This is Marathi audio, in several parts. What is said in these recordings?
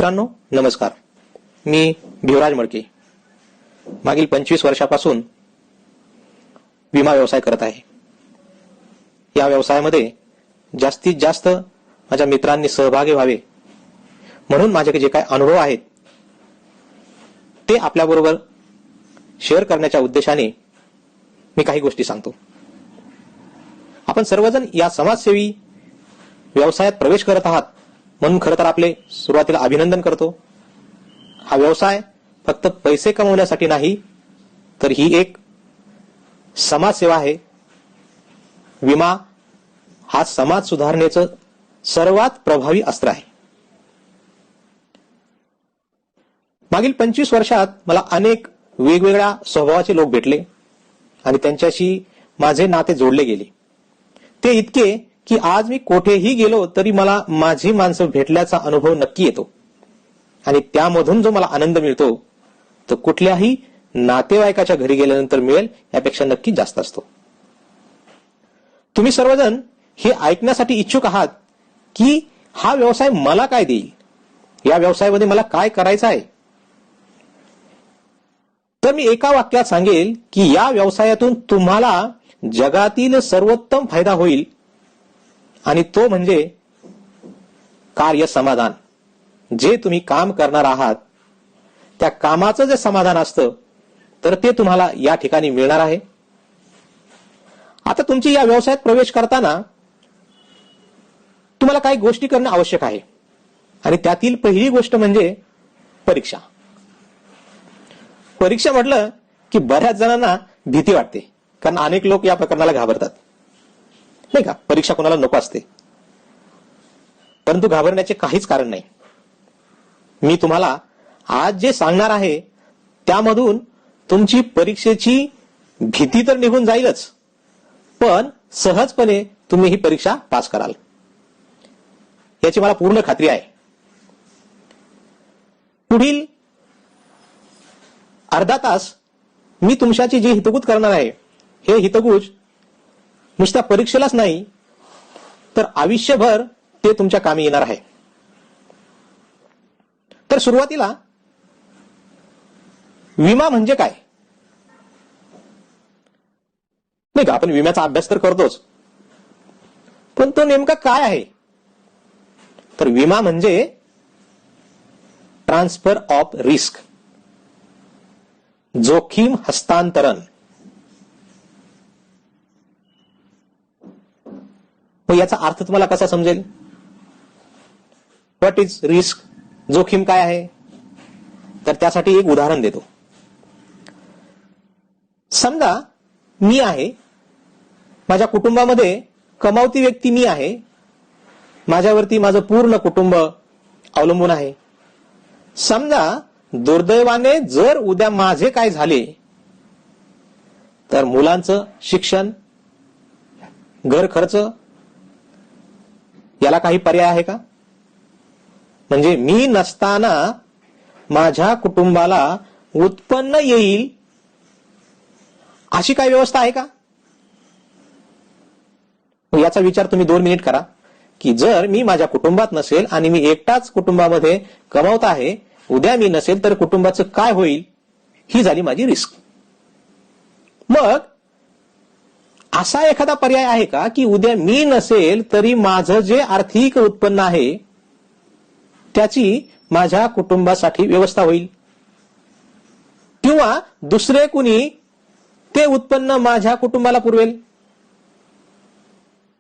मित्रांनो नमस्कार. मी भिवराज मडके मागील 25 वर्षापासून विमा व्यवसाय करत आहे. या व्यवसायामध्ये जास्तीत जास्त माझ्या मित्रांनी सहभागी व्हावे म्हणून माझ्याकडे जे काही अनुभव आहेत ते आपल्याबरोबर शेअर करण्याच्या उद्देशाने मी काही गोष्टी सांगतो. आपण सर्वजण या समाजसेवी व्यवसायात प्रवेश करत आहात म्हणून खरं तर आपले सुरुवातीला अभिनंदन करतो. हा व्यवसाय फक्त पैसे कमवण्यासाठी नाही तर ही एक समाजसेवा आहे. विमा हा समाज सुधारणेचं सर्वात प्रभावी अस्त्र आहे. मागील 25 वर्षात मला अनेक वेगवेगळ्या स्वभावाचे लोक भेटले आणि त्यांच्याशी माझे नाते जोडले गेले. ते इतके की आज मी कोठेही गेलो तरी मला माझी माणसं भेटल्याचा अनुभव नक्की येतो आणि त्यामधून जो मला आनंद मिळतो तो कुठल्याही नातेवाईकाच्या घरी गेल्यानंतर मिळेल यापेक्षा नक्की जास्त असतो. तुम्ही सर्वजण हे ऐकण्यासाठी इच्छुक आहात की हा व्यवसाय मला काय देईल, या व्यवसायामध्ये मला काय करायचं आहे. तर मी एका वाक्यात सांगेल की या व्यवसायातून तुम्हाला जगातील सर्वोत्तम फायदा होईल आणि तो म्हणजे कार्य समाधान. जे तुम्ही काम करणार आहात त्या कामाचं जे समाधान असतं तर ते तुम्हाला या ठिकाणी मिळणार आहे. आता तुमची या व्यवसायात प्रवेश करताना तुम्हाला काही गोष्टी करणं आवश्यक आहे आणि त्यातील पहिली गोष्ट म्हणजे परीक्षा. परीक्षा म्हटलं की बऱ्याच जणांना भीती वाटते कारण अनेक लोक या प्रकरणाला घाबरतात नाही का. परीक्षा कोणाला नको असते परंतु घाबरण्याचे काहीच कारण नाही. मी तुम्हाला आज जे सांगणार आहे त्यामधून तुमची परीक्षेची भीती तर निघून जाईलच पण सहजपणे तुम्ही ही परीक्षा पास कराल याची मला पूर्ण खात्री आहे. पुढील अर्धा तास मी तुमच्याची जी हितगुज करणार आहे हे हितगुज नुसत्या परीक्षेलाच नाही तर आयुष्यभर ते तुमच्या कामी येणार आहे. तर सुरुवातीला विमा म्हणजे काय नाही का. आपण विम्याचा अभ्यास तर करतोच पण तो नेमका काय आहे. तर विमा म्हणजे ट्रान्सफर ऑफ रिस्क, जोखीम हस्तांतरण. याचा अर्थ तुम्हाला कसा समजेल. व्हॉट इज रिस्क, जोखीम काय आहे. तर त्यासाठी एक उदाहरण देतो. समजा मी आहे, माझ्या कुटुंबामध्ये कमावती व्यक्ती मी आहे, माझ्यावरती माझं पूर्ण कुटुंब अवलंबून आहे. समजा दुर्दैवाने जर उद्या माझे काय झाले तर मुलांचं शिक्षण, घर खर्च याला काही पर्याय आहे का. म्हणजे मी नसताना माझ्या कुटुंबाला उत्पन्न येईल अशी काही व्यवस्था आहे का. याचा विचार तुम्ही 2 मिनिट करा की जर मी माझ्या कुटुंबात नसेल आणि मी एकटाच कुटुंबामध्ये कमावत आहे, उद्या मी नसेल तर कुटुंबाचं काय होईल. ही झाली माझी रिस्क. मग असा एखादा पर्याय आहे का की उद्या मी नसेल तरी माझं जे आर्थिक उत्पन्न आहे त्याची माझ्या कुटुंबासाठी व्यवस्था होईल किंवा दुसरे कुणी ते उत्पन्न माझ्या कुटुंबाला पुरवेल.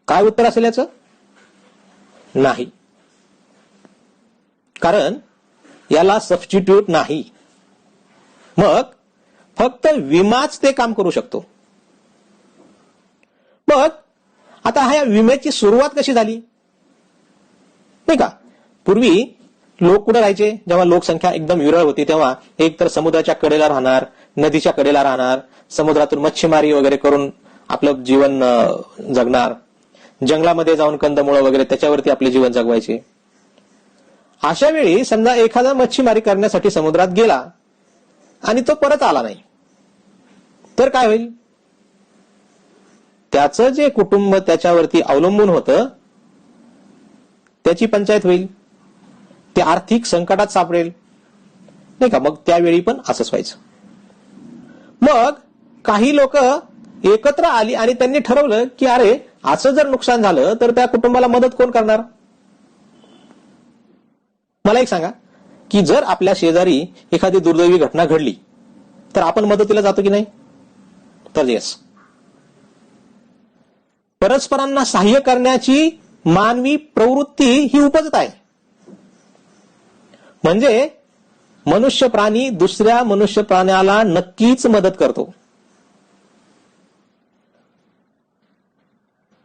काय उत्तर असेल याचं. नाही, कारण याला सबस्टिट्यूट नाही. मग फक्त विमाच ते काम करू शकतो. मग आता ह्या विम्याची सुरुवात कशी झाली नाही का. पूर्वी लोक कुठे राहायचे, जेव्हा लोकसंख्या एकदम विरळ होती तेव्हा एक तर समुद्राच्या कडेला राहणार, नदीच्या कडेला राहणार, समुद्रातून मच्छीमारी वगैरे करून आपलं जीवन जगणार, जंगलामध्ये जाऊन कंदमुळं वगैरे त्याच्यावरती आपले जीवन जगवायचे. अशा वेळी समजा एखादा मच्छीमारी करण्यासाठी समुद्रात गेला आणि तो परत आला नाही तर काय होईल. त्याचं जे कुटुंब त्याच्यावरती अवलंबून होतं त्याची पंचायत होईल. ते आर्थिक संकटात सापडेल, नाही का. मग त्यावेळी पण असंच व्हायचं. मग काही लोक एकत्र आली आणि त्यांनी ठरवलं की अरे असं जर नुकसान झालं तर त्या कुटुंबाला मदत कोण करणार. मला एक सांगा की जर आपल्या शेजारी एखादी दुर्दैवी घटना घडली तर आपण मदतीला जातो की नाही. तर येस, परस्परांना सहाय्य करण्याची मानवी प्रवृत्ती ही उपजत आहे. म्हणजे मनुष्य प्राणी दुसऱ्या मनुष्य प्राण्याला नक्कीच मदत करतो.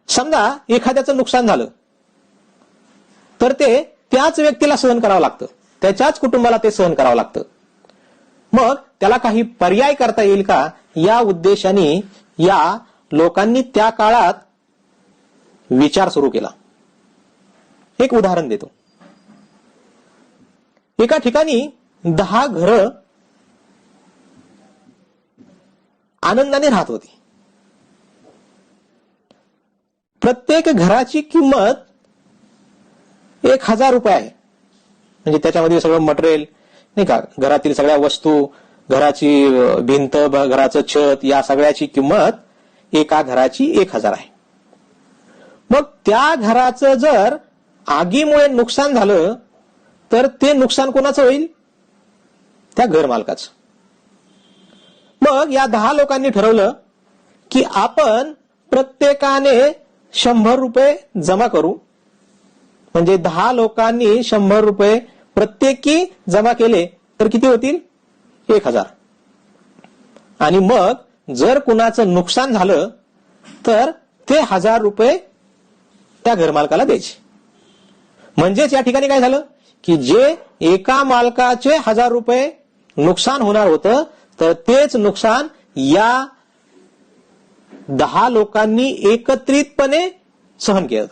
समजा एखाद्याचं नुकसान झालं तर ते त्याच व्यक्तीला सहन करावं लागतं, त्याच्याच कुटुंबाला ते सहन करावं लागतं. मग त्याला काही पर्याय करता येईल का, या उद्देशाने या लोकांनी त्या काळात विचार सुरू केला. एक उदाहरण देतो. एका ठिकाणी 10 घरं आनंदाने राहत होती. प्रत्येक घराची किंमत 1000 रुपये आहे. म्हणजे त्याच्यामध्ये सगळं मटेरियल, नाही का, घरातील सगळ्या वस्तू, घराची भिंत, घराचं छत, या सगळ्याची किंमत एका घराची 1000 आहे. मग त्या घराचं जर आगीमुळे नुकसान झालं तर ते नुकसान कोणाचं होईल, त्या घर मालकाचं. मग या 10 लोकांनी ठरवलं की आपण प्रत्येकाने 100 रुपये जमा करू. म्हणजे 10 लोकांनी 100 रुपये प्रत्येकी जमा केले तर किती होतील, 1000. आणि मग जर कुणाचं नुकसान झालं तर ते 1000 रुपये त्या घरमालकाला द्यायचे. म्हणजेच या ठिकाणी काय झालं की जे एका मालकाचे 1000 रुपये नुकसान होणार होतं तर तेच नुकसान या 10 लोकांनी एकत्रितपणे सहन केलं.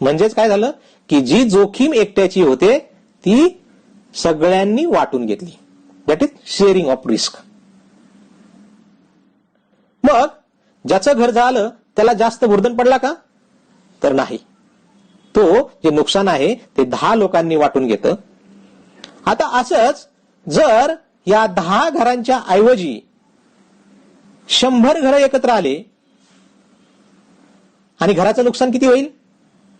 म्हणजेच काय झालं की जी जोखीम एकट्याची होते ती सगळ्यांनी वाटून घेतली. That is sharing of risk. मग ज्याचं घर झालं त्याला जास्त बुर्दन पडला का, तर नाही. तो जे नुकसान आहे ते 10 लोकांनी वाटून घेतं. आता असंच जर या 10 घरांच्या ऐवजी 100 घरं एकत्र आले आणि घराचं नुकसान किती होईल,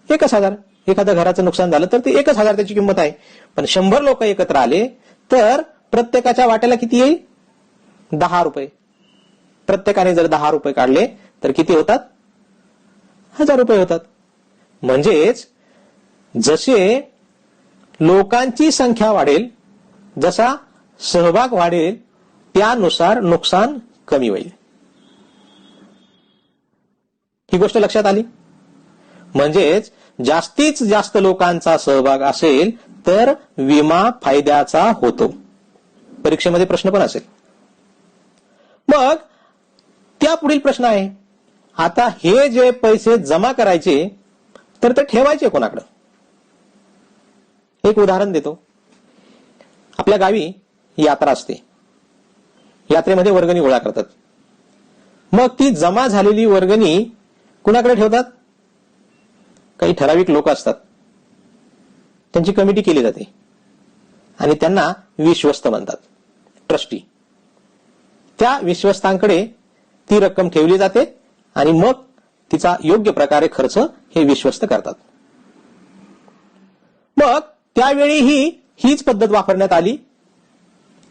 1000. एखाद्या घराचं नुकसान झालं तर ते 1000 त्याची किंमत आहे. पण 100 लोक एकत्र आले तर प्रत्येकाच्या वाट्याला किती येईल, 10 रुपये. प्रत्येकाने जर 10 रुपये काढले तर किती होतात, 1000 रुपये होतात. म्हणजेच जसे लोकांची संख्या वाढेल, जसा सहभाग वाढेल, त्यानुसार नुकसान कमी होईल. ही गोष्ट लक्षात आली. म्हणजेच जास्तीत जास्त लोकांचा सहभाग असेल तर विमा फायद्याचा होतो. परीक्षेमध्ये प्रश्न पण असेल. मग त्या पुढील प्रश्न आहे, आता हे जे पैसे जमा करायचे तर ते ठेवायचे कोणाकडे. एक उदाहरण देतो. आपल्या गावी यात्रा असते. यात्रेमध्ये वर्गणी गोळा करतात. मग ती जमा झालेली वर्गणी कुणाकडे ठेवतात, काही ठराविक लोक असतात, त्यांची कमिटी केली जाते आणि त्यांना विश्वस्त म्हणतात, ट्रस्टी. त्या विश्वस्तांकडे ती रक्कम ठेवली जाते आणि मग तिचा योग्य प्रकारे खर्च हे विश्वस्त करतात. मग त्यावेळी हीच पद्धत वापरण्यात आली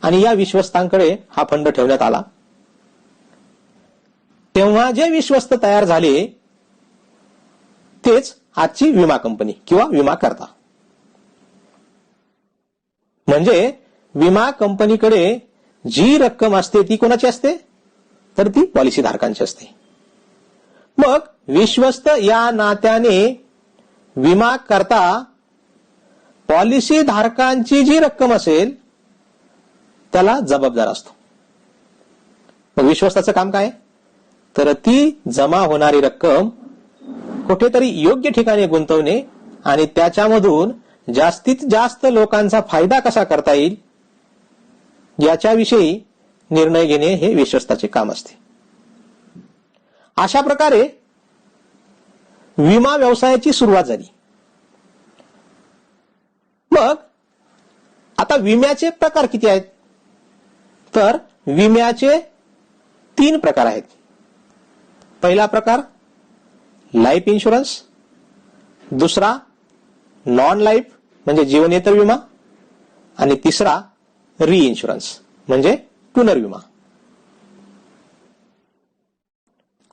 आणि या विश्वस्तांकडे हा फंड ठेवण्यात आला. तेव्हा जे विश्वस्त तयार झाले तेच आजची विमा कंपनी किंवा विमा करता. म्हणजे विमा कंपनीकडे जी रक्कम असते ती कोणाची असते, तर ती पॉलिसी धारकांची असते. मग विश्वस्त या नात्याने विमा करता पॉलिसी धारकांची जी रक्कम असेल त्याला जबाबदार असतो. मग विश्वस्ताचं काम काय, तर ती जमा होणारी रक्कम कुठेतरी योग्य ठिकाणी गुंतवणे आणि त्याच्यामधून जास्तीत जास्त लोकांचा फायदा कसा करता येईल याच्याविषयी निर्णय घेणे हे विश्वस्ताचे काम असते. अशा प्रकारे विमा व्यवसायाची सुरुवात झाली. मग आता विम्याचे प्रकार किती आहेत? तर विम्याचे 3 प्रकार आहेत. पहिला प्रकार लाईफ इन्शुरन्स, दुसरा नॉन लाईफ म्हणजे जीवनेतर विमा, आणि तिसरा री इन्शुरन्स म्हणजे पुनर्विमा.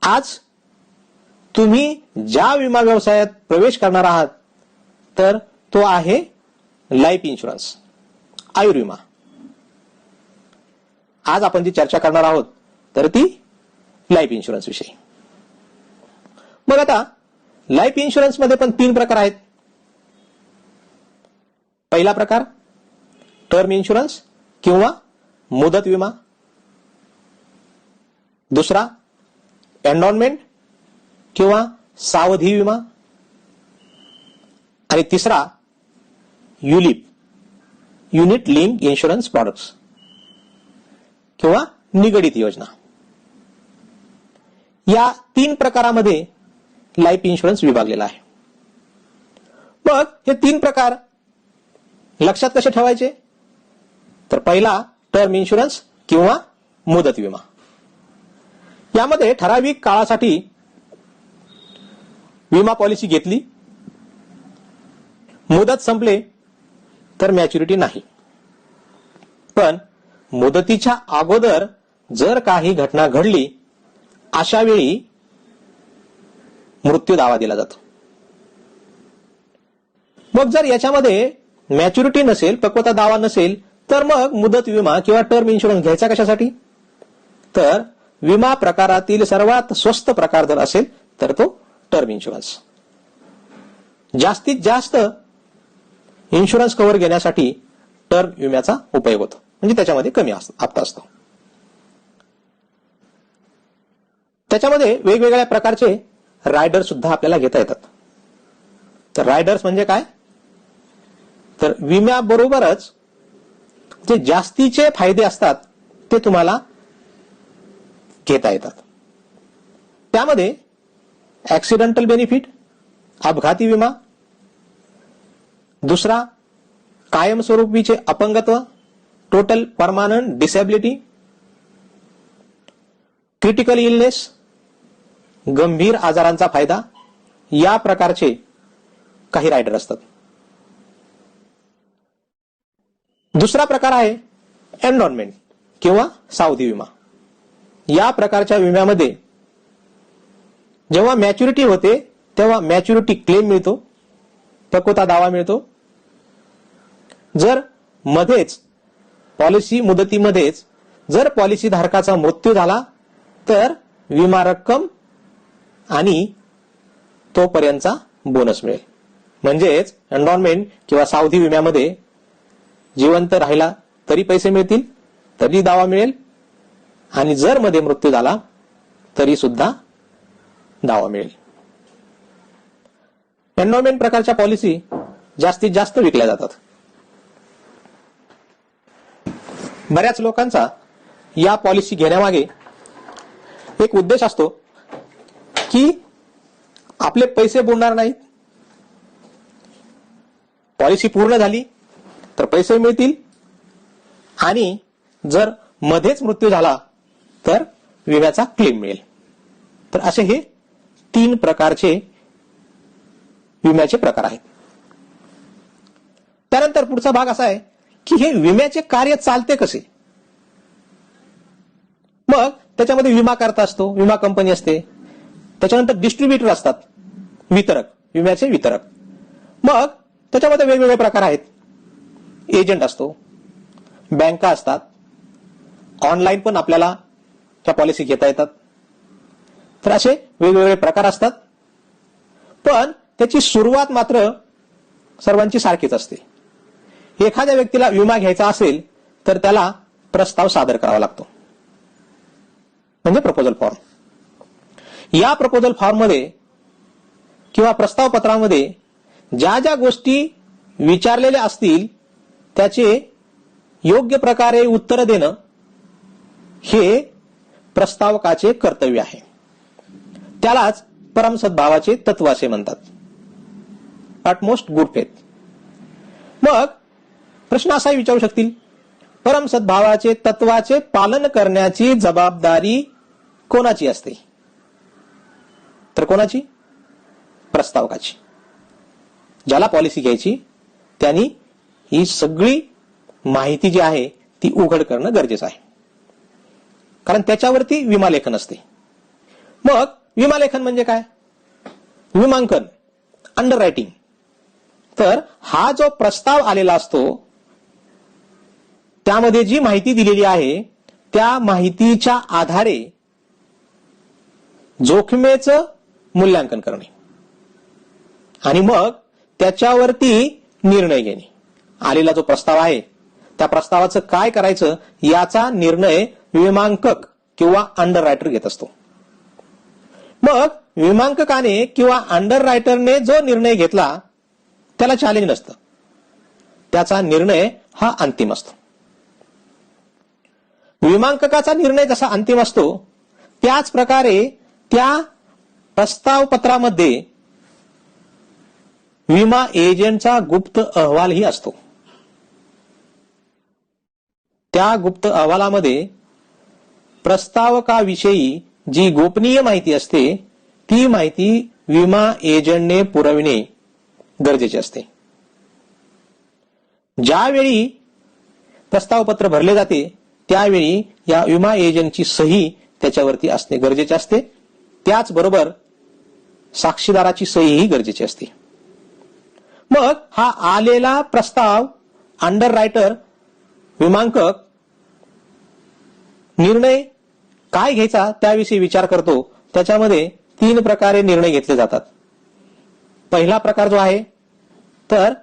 आज तुम्ही ज्या विमा व्यवसायात प्रवेश करणार आहात तर तो आहे लाईफ इन्शुरन्स, आयुर्विमा. आज आपण जी चर्चा करणार आहोत तर ती लाईफ इन्शुरन्स विषयी. मग आता लाईफ इन्शुरन्स मध्ये पण 3 प्रकार आहेत. पहिला प्रकार टर्म इन्शुरन्स किंवा मुदत विमा, दुसरा एन्डॉनमेंट किंवा सावधी विमा, आणि तिसरा ULIP unit link insurance products किंवा निगडित योजना. या 3 प्रकारामध्ये लाईफ इन्शुरन्स विभागलेला आहे. मग हे 3 प्रकार लक्षात कसे ठेवायचे? तर पहिला टर्म इन्शुरन्स किंवा मुदत विमा. यामध्ये ठराविक काळासाठी विमा पॉलिसी घेतली, मुदत संपले तर मॅच्युरिटी नाही. पण मुदतीच्या अगोदर जर काही घटना घडली अशा वेळी मृत्यू दावा दिला जातो. मग जर याच्यामध्ये मॅच्युरिटी नसेल, पक्वता दावा नसेल, तर मग मुदत विमा किंवा टर्म इन्शुरन्स घ्यायचा कशासाठी? तर विमा प्रकारातील सर्वात स्वस्त प्रकार जर असेल तर तो टर्म इन्शुरन्स. जास्तीत जास्त इन्शुरन्स कव्हर घेण्यासाठी टर्म विम्याचा उपयोग होतो, म्हणजे त्याच्यामध्ये कमी हप्ता असतो. त्याच्यामध्ये वेगवेगळ्या प्रकारचे रायडर सुद्धा आपल्याला घेता येतात. तर रायडर्स म्हणजे काय? तर विम्याबरोबरच जे जास्तीचे फायदे असतात ते तुम्हाला घेता येतात. त्यामध्ये ऍक्सिडेंटल बेनिफिट, अपघाती विमा, दुसरा कायमस्वरूपीचे अपंगत्व, total permanent disability, critical illness, गंभीर आजारांचा फायदा, या प्रकारचे काही रायडर असतात. दुसरा प्रकार आहे एन्डॉनमेंट किंवा सावधी विमा. या प्रकारच्या विम्यामध्ये जेव्हा मॅच्युरिटी होते तेव्हा मॅच्युरिटी क्लेम मिळतो, पक्वता दावा मिळतो. जर मध्येच पॉलिसी मुदतीमध्येच जर पॉलिसी धारकाचा मृत्यू झाला तर विमा रक्कम आणि तोपर्यंतचा बोनस मिळेल. म्हणजेच एन्डॉनमेंट किंवा सावधी विम्यामध्ये जिवंत राहिला तरी पैसे मिळतील, तरी दावा मिळेल, आणि जर मध्ये मृत्यू झाला तरी सुद्धा दावा मिळेल. एन्डॉनमेंट प्रकारच्या पॉलिसी जास्तीत जास्त विकल्या जातात. बऱ्याच लोकांचा या पॉलिसी घेण्यामागे एक उद्देश असतो की आपले पैसे बुडणार नाहीत, पॉलिसी पूर्ण झाली तर पैसे मिळतील, आणि जर मध्येच मृत्यू झाला तर विम्याचा क्लेम मिळेल. तर असे हे 3 प्रकारचे विम्याचे प्रकार आहेत. त्यानंतर पुढचा भाग असा आहे की हे विम्याचे कार्य चालते कसे. मग त्याच्यामध्ये विमा करता असतो, विमा कंपनी असते, त्याच्यानंतर डिस्ट्रीब्युटर असतात, वितरक, विम्याचे वितरक. मग त्याच्यामध्ये वेगवेगळे प्रकार आहेत. एजंट असतो, बँका असतात, ऑनलाईन पण आपल्याला त्या पॉलिसी घेता येतात. तर असे वेगवेगळे प्रकार असतात. पण त्याची सुरुवात मात्र सर्वांची सारखीच असते. एखाद्या व्यक्तीला विमा घ्यायचा असेल तर त्याला प्रस्ताव सादर करावा लागतो, म्हणजे प्रपोजल फॉर्म. या प्रपोजल फॉर्म मध्ये किंवा प्रस्ताव पत्रामध्ये ज्या ज्या गोष्टी विचारलेल्या असतील त्याचे योग्य प्रकारे उत्तर देणं हे प्रस्तावकाचे कर्तव्य आहे. त्यालाच परम सद्भावाचे तत्व असे म्हणतात, अटमोस्ट गुड फेथ. मग प्रश्न असाही विचारू शकतील, परमसद्भावाचे तत्वाचे पालन करण्याची जबाबदारी कोणाची असते? तर कोणाची? प्रस्तावकाची. ज्याला पॉलिसी घ्यायची त्यांनी ही सगळी माहिती जी आहे ती उघड करणं गरजेचं आहे, कारण त्याच्यावरती विमालेखन असते. मग विमालेखन म्हणजे काय? विमांकन, अंडर रायटिंग. तर हा जो प्रस्ताव आलेला असतो त्यामध्ये जी माहिती दिलेली आहे त्या माहितीच्या आधारे जोखमीचं मूल्यांकन करणे आणि मग त्याच्यावरती निर्णय घेणे. आलेला जो प्रस्ताव आहे त्या प्रस्तावाचं काय करायचं याचा निर्णय विमांकक किंवा अंडर रायटर घेत असतो. मग विमांककाने किंवा अंडर रायटरने जो निर्णय घेतला त्याला चॅलेंज नसतं, त्याचा निर्णय हा अंतिम असतो. विमांककाचा निर्णय जसा अंतिम असतो त्याच प्रकारे त्या प्रस्ताव पत्रामध्ये विमा एजंटचा गुप्त अहवालही असतो. त्या गुप्त अहवालामध्ये प्रस्तावकाविषयी जी गोपनीय माहिती असते ती माहिती विमा एजंटने पुरविणे गरजेचे असते. ज्यावेळी प्रस्तावपत्र भरले जाते त्यावेळी या विमा एजंटची सही त्याच्यावरती असणे गरजेचे असते. त्याचबरोबर साक्षीदाराची सहीही गरजेची असते. मग हा आलेला प्रस्ताव अंडर रायटर, विमांकक निर्णय काय घ्यायचा त्याविषयी विचार करतो. त्याच्यामध्ये 3 प्रकारे निर्णय घेतले जातात. पहिला प्रकार जो आहे तर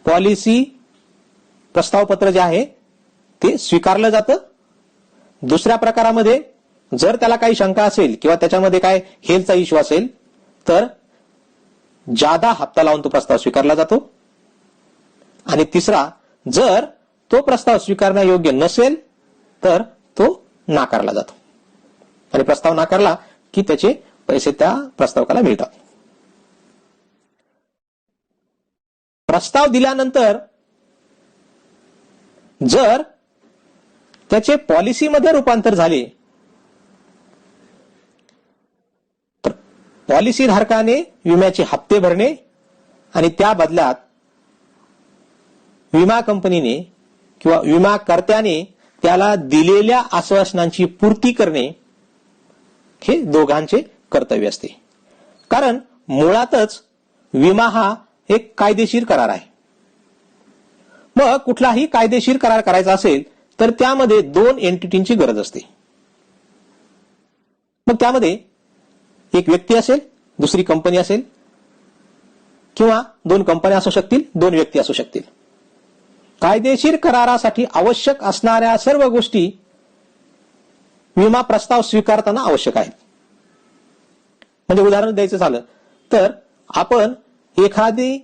पॉलिसी प्रस्तावपत्र जे आहे ते स्वीकारलं जातं. दुसऱ्या प्रकारामध्ये जर त्याला काही शंका असेल किंवा त्याच्यामध्ये काय हेल्थचा इश्यू असेल तर जादा हप्ता लावून तो प्रस्ताव स्वीकारला जातो. आणि तिसरा, जर तो प्रस्ताव स्वीकारण्यायोग्य नसेल तर तो नाकारला जातो आणि प्रस्ताव नाकारला की त्याचे पैसे त्या प्रस्तावकाला मिळतात. प्रस्ताव दिल्यानंतर जर त्याचे पॉलिसीमध्ये रूपांतर झाले तर पॉलिसी धारकाने विम्याचे हप्ते भरणे आणि त्या बदल्यात विमा कंपनीने किंवा विमाकर्त्याने त्याला दिलेल्या आश्वासनांची पूर्ती करणे हे दोघांचे कर्तव्य असते. कारण मुळातच विमा हा एक कायदेशीर करार आहे. मग कुठलाही कायदेशीर करार करायचा असेल तर त्यामध्ये 2 एंटिटींची गरज असते. मग त्यामध्ये एक व्यक्ती असेल, दुसरी कंपनी असेल किंवा 2 कंपन्या असू शकतील, 2 व्यक्ती असू शकतील. कायदेशीर करारासाठी आवश्यक असणाऱ्या सर्व गोष्टी विमा प्रस्ताव स्वीकारताना आवश्यक आहेत. म्हणजे उदाहरण द्यायचं झालं तर आपण एखादी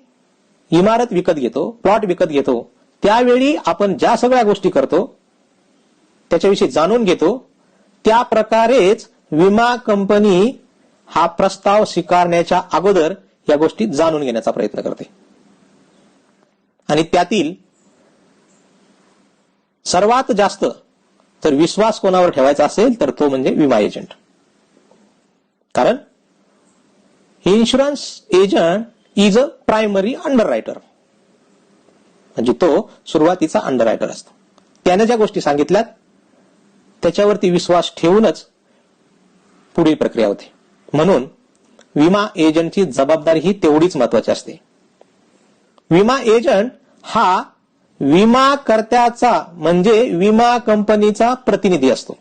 इमारत विकत घेतो, प्लॉट विकत घेतो, त्यावेळी आपण ज्या सगळ्या गोष्टी करतो त्याच्याविषयी जाणून घेतो त्या प्रकारेच विमा कंपनी हा प्रस्ताव स्वीकारण्याच्या अगोदर या गोष्टी जाणून घेण्याचा प्रयत्न करते. आणि त्यातील सर्वात जास्त जर विश्वास कोणावर ठेवायचा असेल तर तो म्हणजे विमा एजंट. कारण insurance agent is a primary under writer, म्हणजे तो सुरुवातीचा अंडर रायटर असतो. त्याने ज्या गोष्टी सांगितल्यात त्याच्यावरती विश्वास ठेवूनच पुढील प्रक्रिया होते. म्हणून विमा एजंटची जबाबदारी ही तेवढीच महत्वाची असते. विमा एजंट हा विमाकर्त्याचा म्हणजे विमा कंपनीचा प्रतिनिधी असतो.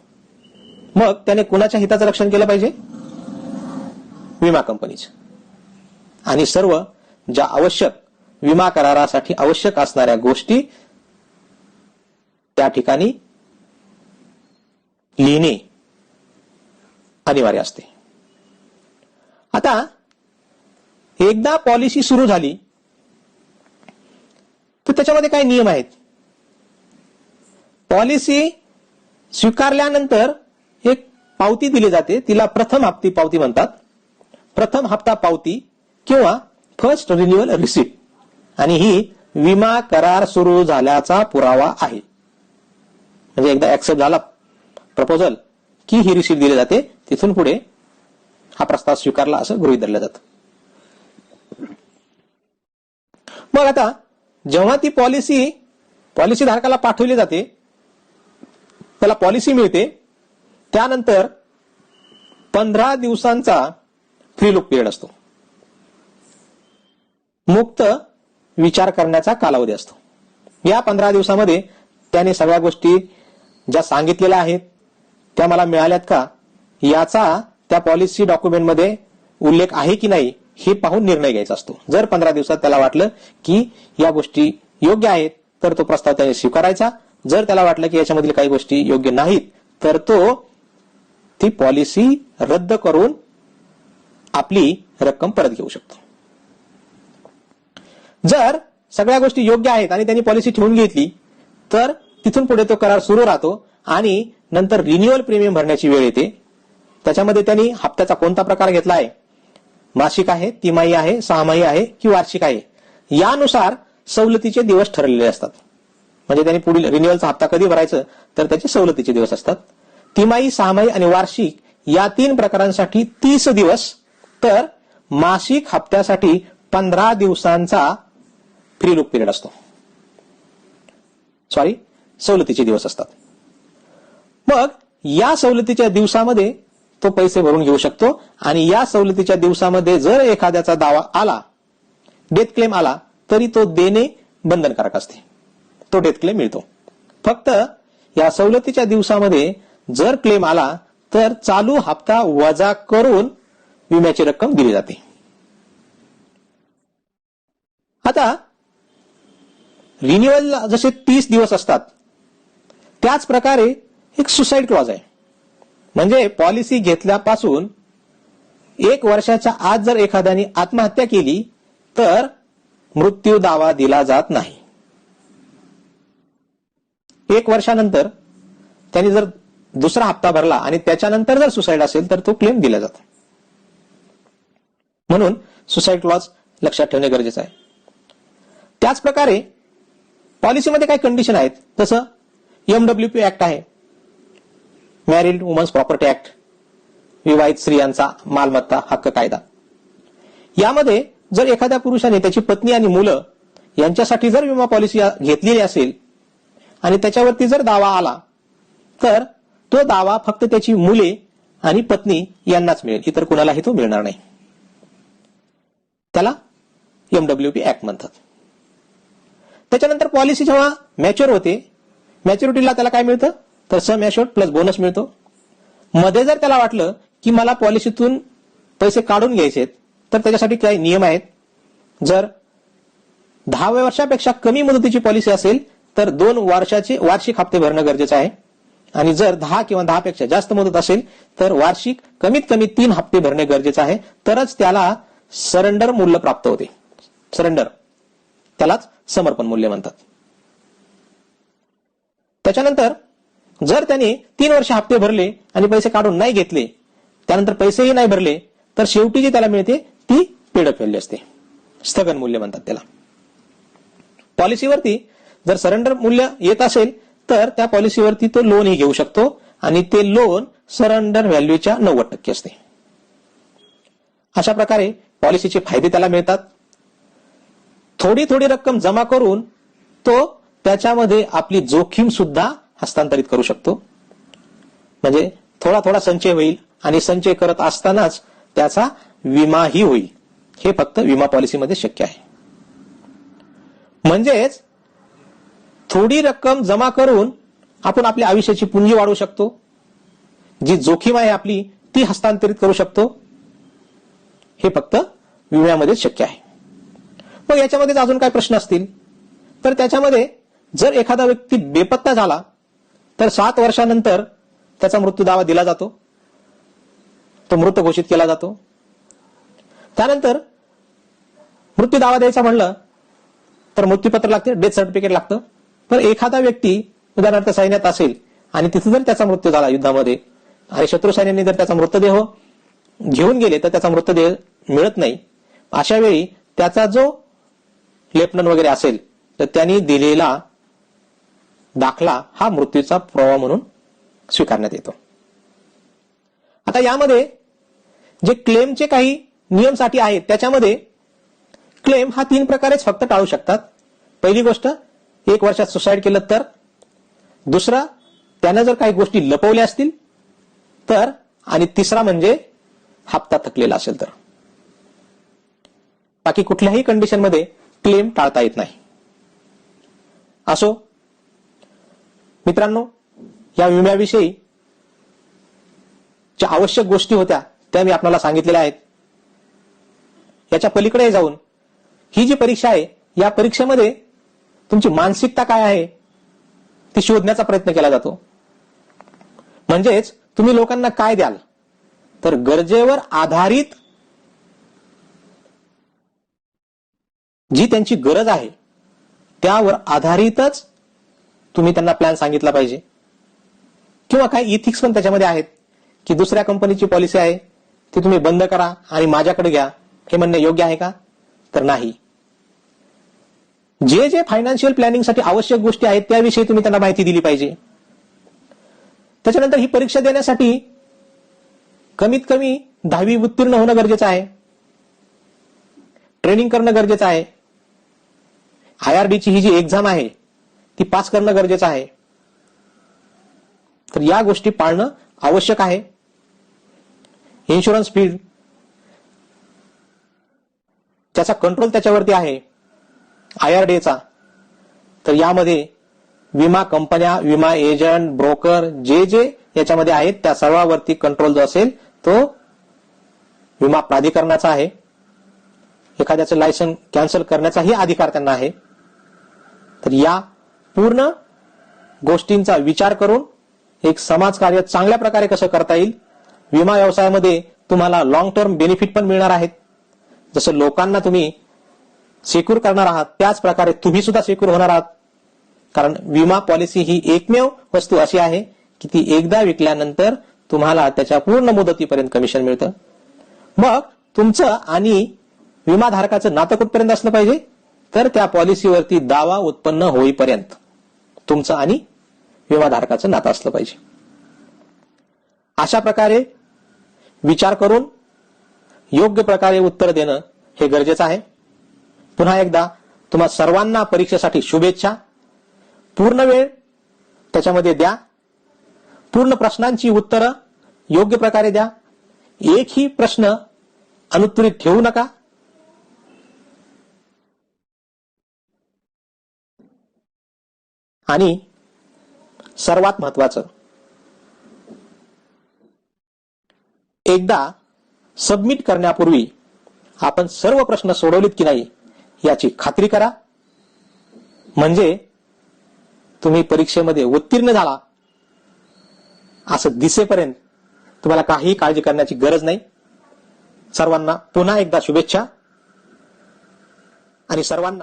मग त्याने कुणाच्या हिताचं रक्षण केलं पाहिजे? विमा कंपनीचं. आणि सर्व ज्या आवश्यक विमा करारासाठी आवश्यक असणाऱ्या गोष्टी त्या ठिकाणी लिहिणे अनिवार्य असते. आता एकदा पॉलिसी सुरू झाली तर त्याच्यामध्ये काही नियम आहेत. पॉलिसी स्वीकारल्यानंतर एक पावती दिली जाते, तिला प्रथम हप्ती पावती म्हणतात. प्रथम हप्ता पावती किंवा फर्स्ट रिन्युअल रिसिप्ट, आणि ही विमा करार सुरू झाल्याचा पुरावा आहे. म्हणजे एकदा ऍक्सेप्ट झाला प्रपोजल की ही रिसीट दिली जाते, तिथून पुढे हा प्रस्ताव स्वीकारला असं गृहीत धरलं जातं. मग आता जेव्हा ती पॉलिसी धारकाला पाठवली जाते, त्याला पॉलिसी मिळते, त्यानंतर 15 दिवसांचा फ्री लुक पिरियड असतो. मुक्त विचार करण्याचा कालावधी असतो. या 15 दिवसामध्ये त्याने सगळ्या गोष्टी ज्या सांगितलेल्या आहेत त्या मला मिळाल्यात का, याचा त्या पॉलिसी डॉक्युमेंटमध्ये उल्लेख आहे की नाही हे पाहून निर्णय घ्यायचा असतो. जर 15 दिवसात त्याला वाटलं की या गोष्टी योग्य आहेत तर तो प्रस्ताव त्याने स्वीकारायचा. जर त्याला वाटलं की याच्यामधील काही गोष्टी योग्य नाहीत तर तो ती पॉलिसी रद्द करून आपली रक्कम परत घेऊ शकतो. जर सगळ्या गोष्टी योग्य आहेत आणि त्यांनी पॉलिसी ठेवून घेतली तर तिथून पुढे तो करार सुरू राहतो आणि नंतर रिन्युअल प्रीमियम भरण्याची वेळ येते. त्याच्यामध्ये त्यांनी हप्त्याचा कोणता प्रकार घेतला आहे, मासिक आहे, तिमाही आहे, सहामाही आहे की वार्षिक आहे, यानुसार सवलतीचे दिवस ठरलेले असतात. म्हणजे त्यांनी पुढील रिन्युअलचा हप्ता कधी भरायचं तर त्याचे सवलतीचे दिवस असतात. तिमाही, सहामाही आणि वार्षिक या 3 प्रकारांसाठी 30 दिवस, तर मासिक हप्त्यासाठी 15 दिवसांचा फ्री लुक पिरियड असतो. सवलतीचे दिवस असतात. मग या सवलतीच्या दिवसामध्ये तो पैसे भरून घेऊ शकतो आणि या सवलतीच्या दिवसामध्ये जर एखाद्याचा दावा आला, डेथ क्लेम आला, तरी तो देणे बंधनकारक असते. तो डेथ क्लेम मिळतो. फक्त या सवलतीच्या दिवसामध्ये जर क्लेम आला तर चालू हप्ता वजा करून विम्याची रक्कम दिली जाते. आता रिन्युअल जसे 30 दिवस असतात त्याच प्रकारे एक सुसाईड क्लॉज आहे. म्हणजे पॉलिसी घेतल्यापासून 1 वर्षाच्या आत जर एखाद्याने आत्महत्या केली तर मृत्यू दावा दिला जात नाही. 1 वर्षानंतर त्यांनी जर दुसरा हप्ता भरला आणि त्याच्यानंतर जर सुसाईड असेल तर तो क्लेम दिला जातो. म्हणून सुसाईड क्लॉज लक्षात ठेवणे गरजेचं आहे. त्याच प्रकारे पॉलिसीमध्ये काही कंडिशन आहेत. जसं MWP ऍक्ट आहे, मॅरिड वुमन्स प्रॉपर्टी ऍक्ट, विवाहित स्त्रियांचा मालमत्ता हक्क कायदा. यामध्ये जर एखाद्या पुरुषाने त्याची पत्नी आणि मुलं यांच्यासाठी जर विमा पॉलिसी घेतलेली असेल आणि त्याच्यावरती जर दावा आला तर तो दावा फक्त त्याची मुले आणि पत्नी यांनाच मिळेल, इतर कुणालाही तो मिळणार नाही. त्याला MWP ऍक्ट म्हणतात. त्याच्यानंतर पॉलिसी जेव्हा मॅच्युअर होते, मॅच्युरिटीला त्याला काय मिळतं तर सम ॲश्युअर्ड प्लस बोनस मिळतो. मध्ये जर त्याला वाटलं की मला पॉलिसीतून पैसे काढून घ्यायचे तर त्याच्यासाठी काही नियम आहेत. जर 10 वर्षापेक्षा कमी मुदतीची पॉलिसी असेल तर 2 वर्षाचे वार्षिक हप्ते भरणं गरजेचं आहे आणि जर 10 किंवा 10 पेक्षा जास्त मुदत असेल तर वार्षिक कमीत कमी 3 हप्ते भरणे गरजेचं आहे. तरच त्याला सरेंडर मूल्य प्राप्त होते. सरेंडर त्यालाच समर्पण मूल्य म्हणतात. त्याच्यानंतर जर त्याने 3 वर्ष हप्ते भरले आणि पैसे काढून नाही घेतले, त्यानंतर पैसेही नाही भरले, तर शेवटी जी त्याला मिळते ती पेड व्हॅल्यू असते. स्थगन मूल्य म्हणतात त्याला. पॉलिसीवरती जर सरेंडर मूल्य येत असेल तर त्या पॉलिसीवरती तो लोनही घेऊ शकतो आणि ते लोन सरेंडर व्हॅल्यूच्या 90% असते. अशा प्रकारे पॉलिसीचे फायदे त्याला मिळतात. थोडी थोडी रक्कम जमा करून तो त्याच्यामध्ये आपली जोखीम सुद्धा हस्तांतरित करू शकतो. म्हणजे थोडा थोडा संचय होईल आणि संचय करत असतानाच त्याचा विमाही होईल. हे फक्त विमा पॉलिसीमध्ये शक्य आहे. म्हणजेच थोडी रक्कम जमा करून आपण आपल्या आयुष्याची पुंजी वाढवू शकतो. जी जोखीम आहे आपली ती हस्तांतरित करू शकतो. हे फक्त विम्यामध्ये शक्य आहे. मग याच्यामध्ये अजून काय प्रश्न असतील तर त्याच्यामध्ये जर एखादा व्यक्ती बेपत्ता झाला तर 7 वर्षानंतर त्याचा मृत्यू दावा दिला जातो. तो मृत घोषित केला जातो. त्यानंतर मृत्यू दावा द्यायचा म्हणलं तर मृत्यूपत्र लागते, डेथ सर्टिफिकेट लागतं. पण एखादा व्यक्ती उदाहरणार्थ सैन्यात असेल आणि तिथे जर त्याचा मृत्यू झाला युद्धामध्ये आणि शत्रू सैन्याने जर त्याचा मृतदेह घेऊन गेले तर त्याचा मृतदेह मिळत नाही. अशा वेळी त्याचा जो लेफ्टनंट वगैरे असेल तर त्यांनी दिलेला दाखला हा मृत्यूचा पुरावा म्हणून स्वीकारण्यात येतो. आता यामध्ये जे क्लेमचे काही नियमसाठी आहेत त्याच्यामध्ये क्लेम हा 3 प्रकारेच फक्त टाळू शकतात. पहिली गोष्ट, 1 वर्षात सुसाईड केलं तर. दुसरा, त्यानं जर काही गोष्टी लपवल्या असतील तर. आणि तिसरा म्हणजे हप्ता थकलेला असेल तर. बाकी कुठल्याही कंडिशनमध्ये क्लेम टाळता येत नाही. असो मित्रांनो, या विम्याविषयी ज्या आवश्यक गोष्टी होत्या त्या मी आपल्याला सांगितलेल्या आहेत. याच्या पलीकडे जाऊन ही जी परीक्षा आहे या परीक्षेमध्ये तुमची मानसिकता काय आहे ती शोधण्याचा प्रयत्न केला जातो. म्हणजेच तुम्ही लोकांना काय द्याल, तर गरजेवर आधारित जी त्यांची गरज आहे त्यावर आधारितच तुम्ही त्यांना प्लॅन सांगितला पाहिजे. किंवा काही इथिक्स पण त्याच्यामध्ये आहेत की दुसऱ्या कंपनीची पॉलिसी आहे ती तुम्ही बंद करा आणि माझ्याकडे घ्या, हे म्हणणे योग्य आहे का? तर नाही. जे जे फायनान्शियल प्लॅनिंगसाठी आवश्यक गोष्टी आहेत त्याविषयी तुम्ही त्यांना माहिती दिली पाहिजे. त्याच्यानंतर ही परीक्षा देण्यासाठी कमीत कमी 10वी उत्तीर्ण होणं गरजेचं आहे. ट्रेनिंग करणं गरजेचं आहे. IRD ची ही जी एक्झाम आहे ती पास करणं गरजेचं आहे. तर या गोष्टी पाळणं आवश्यक आहे. इन्शुरन्स फील्ड त्याचा कंट्रोल त्याच्यावरती आहे IRD चा. तर यामध्ये विमा कंपन्या, विमा एजंट, ब्रोकर जे जे याच्यामध्ये आहेत त्या सर्वांवरती कंट्रोल जो असेल तो विमा प्राधिकरणाचा आहे. एखाद्याचं लायसन कॅन्सल करण्याचाही अधिकार त्यांना आहे. तर या पूर्ण गोष्टींचा विचार करून एक समाजकार्य चांगल्या प्रकारे कसं करता येईल, विमा व्यवसायामध्ये तुम्हाला लॉंग टर्म बेनिफिट पण मिळणार आहेत. जसं लोकांना तुम्ही सिक्युअर करणार आहात त्याच प्रकारे तुम्ही सुद्धा सिक्युअर होणार आहात. कारण विमा पॉलिसी ही एकमेव वस्तू अशी आहे की ती एकदा विकल्यानंतर तुम्हाला त्याच्या पूर्ण मुदतीपर्यंत कमिशन मिळतं. मग तुमचं आणि विमाधारकाचं नातं कुठपर्यंत असलं पाहिजे, तर त्या पॉलिसीवरती दावा उत्पन्न होईपर्यंत तुमचं आणि विमाधारकाचं नातं असलं पाहिजे. अशा प्रकारे विचार करून योग्य प्रकारे उत्तर देणं हे गरजेचं आहे. पुन्हा एकदा तुम्हा सर्वांना परीक्षेसाठी शुभेच्छा. पूर्ण वेळ त्याच्यामध्ये द्या. पूर्ण प्रश्नांची उत्तरं योग्य प्रकारे द्या. एकही प्रश्न अनुत्तरित ठेवू नका. आणि सर्वात महत्वाचं, एकदा सबमिट करण्यापूर्वी आपण सर्व प्रश्न सोडवलेत की नाही याची खात्री करा. म्हणजे तुम्ही परीक्षेमध्ये उत्तीर्ण झाला असं दिसेपर्यंत तुम्हाला काही काळजी करण्याची गरज नाही. सर्वांना पुन्हा एकदा शुभेच्छा आणि सर्वांना